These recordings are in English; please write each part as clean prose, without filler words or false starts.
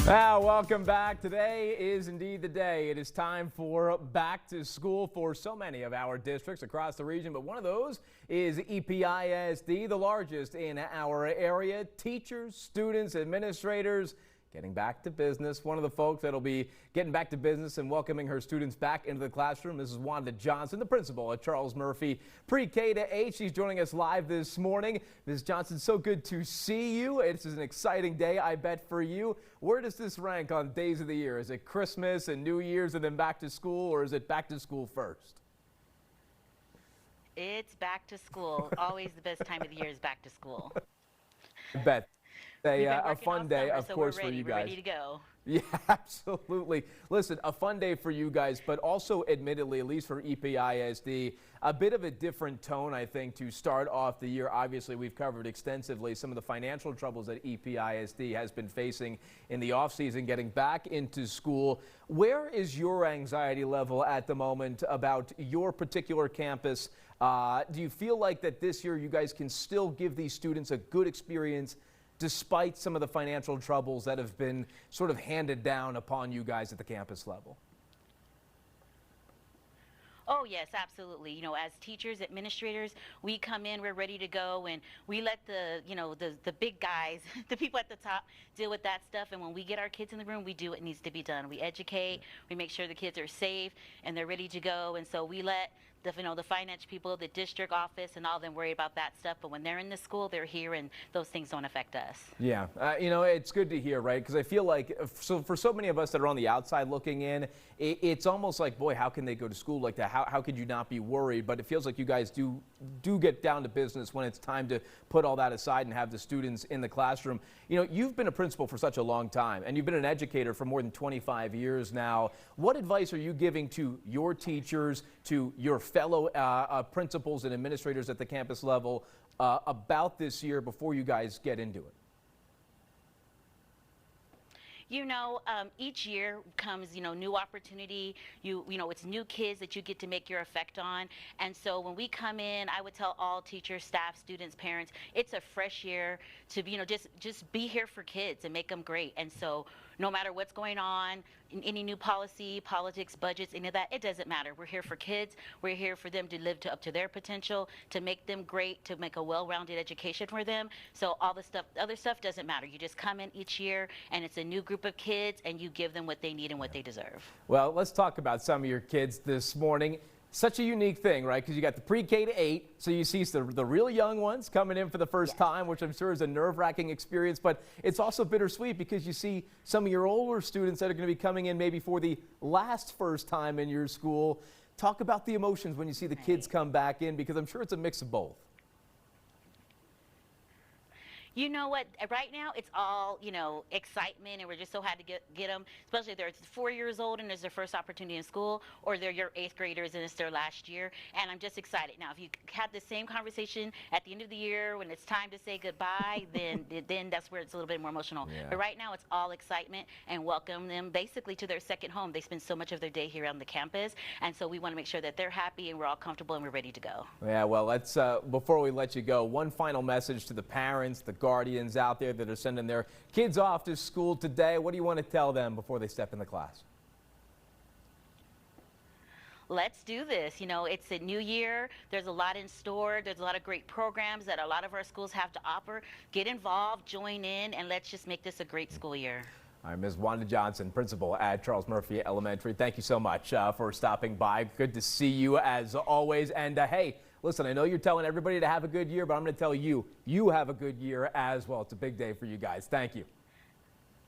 Welcome back. Today is indeed the day. It is time for back to school for so many of our districts across the region, but one of those is EPISD, the largest in our area. Teachers, students, administrators getting back to business. One of the folks that'll be getting back to business and welcoming her students back into the classroom, Mrs. Wanda Johnson, the principal at Charles Murphy Pre-K to 8. She's joining us live this morning. Ms. Johnson, so good to see you. It's an exciting day, I bet, for you. Where does this rank on days of the year? Is it Christmas and New Year's and then back to school, or is it back to school first? It's back to school. Always the best time of the year is back to school. I bet. A fun day, of course, for you guys. We're ready to go. Yeah, absolutely. Listen, a fun day for you guys, but also admittedly, at least for EPISD, a bit of a different tone, I think, to start off the year. Obviously, we've covered extensively some of the financial troubles that EPISD has been facing in the offseason, getting back into school. Where is your anxiety level at the moment about your particular campus? Do you feel like that this year you guys can still give these students a good experience despite some of the financial troubles that have been sort of handed down upon you guys at the campus level? Oh, yes, absolutely. You know, as teachers, administrators, we come in, we're ready to go, and we let the big guys, the people at the top, deal with that stuff. And when we get our kids in the room, we do what needs to be done. We educate, we make sure the kids are safe and they're ready to go. And so we let the finance people, the district office, and all of them worry about that stuff. But when they're in the school, they're here, and those things don't affect us. Yeah, it's good to hear, right? Because I feel like for so many of us that are on the outside looking in, it's almost like, boy, how can they go to school like that? How could you not be worried? But it feels like you guys do get down to business when it's time to put all that aside and have the students in the classroom. You know, you've been a principal for such a long time, and you've been an educator for more than 25 years now. What advice are you giving to your teachers, to your fellow principals and administrators at the campus level about this year before you guys get into it? Each year comes, new opportunity. It's new kids that you get to make your effect on. And so when we come in, I would tell all teachers, staff, students, parents, it's a fresh year to, just be here for kids and make them great. And so no matter what's going on, in any new policy, politics, budgets, any of that, it doesn't matter. We're here for kids. We're here for them to live up to their potential, to make them great, to make a well-rounded education for them. So all the other stuff doesn't matter. You just come in each year, and it's a new group of kids, and you give them what they need and what they deserve. Well, let's talk about some of your kids this morning. Such a unique thing, right? Because you got the pre-K to 8, so you see the real young ones coming in for the first time, which I'm sure is a nerve-wracking experience, but it's also bittersweet because you see some of your older students that are going to be coming in maybe for the first time in your school. Talk about the emotions when you see the kids come back in, because I'm sure it's a mix of both. You know what? Right now, it's all, excitement, and we're just so happy to get them, especially if they're 4 years old and it's their first opportunity in school, or they're your 8th graders and it's their last year. And I'm just excited. Now, if you had the same conversation at the end of the year when it's time to say goodbye, then that's where it's a little bit more emotional. Yeah. But right now, it's all excitement and welcome them basically to their second home. They spend so much of their day here on the campus, and so we want to make sure that they're happy and we're all comfortable and we're ready to go. Yeah, well, let's before we let you go, one final message to the parents, the guardians out there that are sending their kids off to school today. What do you want to tell them before they step in the class? Let's do this. It's a new year. There's a lot in store. There's a lot of great programs that a lot of our schools have to offer. Get involved, join in, and let's just make this a great school year. All right, Ms. Wanda Johnson, principal at Charles Murphy Elementary. Thank you so much for stopping by. Good to see you as always. And hey, listen, I know you're telling everybody to have a good year, but I'm going to tell you, you have a good year as well. It's a big day for you guys. Thank you.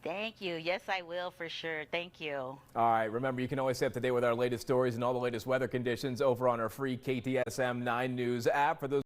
Thank you. Yes, I will for sure. Thank you. All right. Remember, you can always stay up to date with our latest stories and all the latest weather conditions over on our free KTSM 9 News app. For those